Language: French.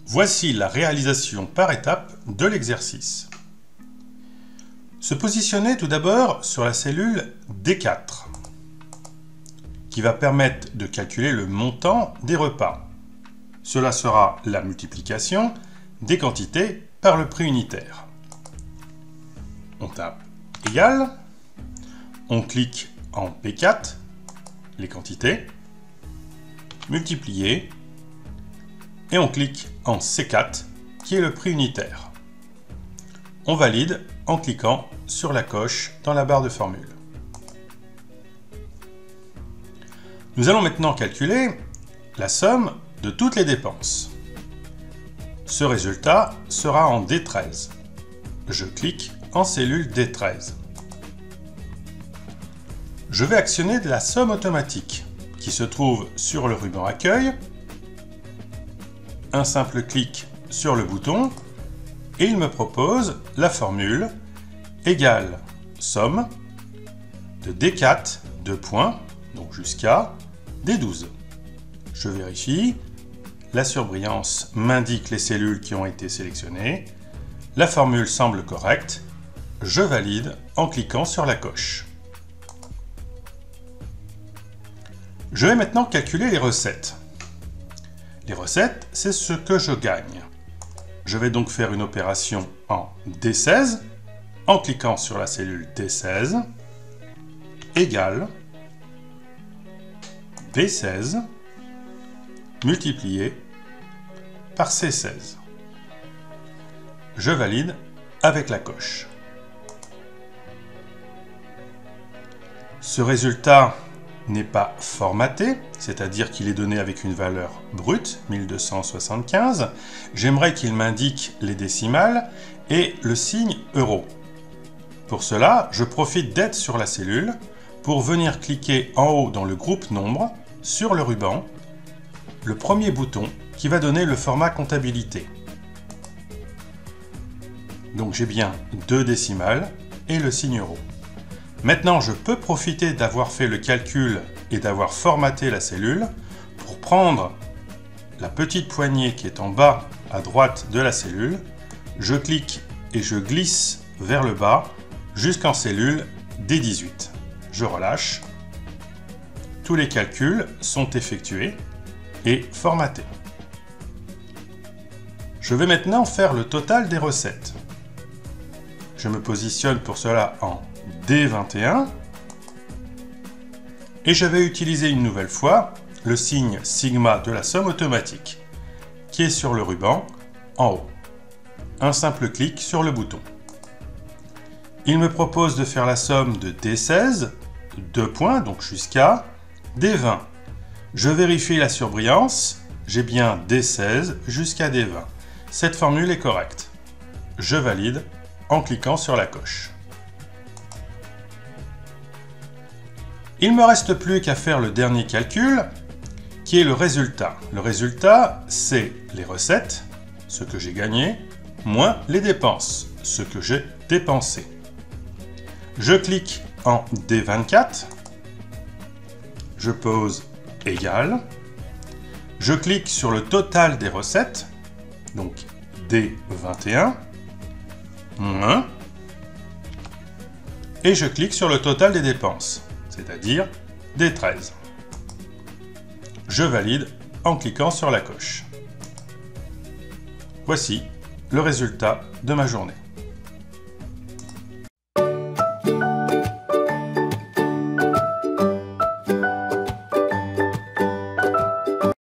Voici la réalisation par étapes de l'exercice. Se positionner tout d'abord sur la cellule D4, qui va permettre de calculer le montant des repas. Cela sera la multiplication des quantités par le prix unitaire. On tape égal, on clique en P4, les quantités, multiplier, et on clique en C4, qui est le prix unitaire. On valide en cliquant sur la coche dans la barre de formule. Nous allons maintenant calculer la somme de toutes les dépenses. Ce résultat sera en D13. Je clique en cellule D13. Je vais actionner la somme automatique qui se trouve sur le ruban accueil. Un simple clic sur le bouton et il me propose la formule égale somme de D4 2 points, donc jusqu'à D12. Je vérifie, la surbrillance m'indique les cellules qui ont été sélectionnées, la formule semble correcte, je valide en cliquant sur la coche. Je vais maintenant calculer les recettes. Les recettes, c'est ce que je gagne. Je vais donc faire une opération en D16, en cliquant sur la cellule D16, égale D16 multiplié par C16. Je valide avec la coche. Ce résultat n'est pas formaté, c'est-à-dire qu'il est donné avec une valeur brute, 1275. J'aimerais qu'il m'indique les décimales et le signe euro. Pour cela, je profite d'être sur la cellule pour venir cliquer en haut dans le groupe nombre, sur le ruban, le premier bouton qui va donner le format comptabilité. Donc j'ai bien 2 décimales et le signe euro. Maintenant, je peux profiter d'avoir fait le calcul et d'avoir formaté la cellule pour prendre la petite poignée qui est en bas à droite de la cellule. Je clique et je glisse vers le bas jusqu'en cellule D18. Je relâche. Tous les calculs sont effectués et formatés. Je vais maintenant faire le total des recettes. Je me positionne pour cela en D21 et je vais utiliser une nouvelle fois le signe sigma de la somme automatique qui est sur le ruban en haut. Un simple clic sur le bouton. Il me propose de faire la somme de D16, 2 points, donc jusqu'à D20. Je vérifie la surbrillance, j'ai bien D16 jusqu'à D20. Cette formule est correcte. Je valide en cliquant sur la coche. Il ne me reste plus qu'à faire le dernier calcul, qui est le résultat. Le résultat, c'est les recettes, ce que j'ai gagné, moins les dépenses, ce que j'ai dépensé. Je clique en D24, je pose égal, je clique sur le total des recettes, donc D21, moins, et je clique sur le total des dépenses, c'est-à-dire D13. Je valide en cliquant sur la coche. Voici le résultat de ma journée.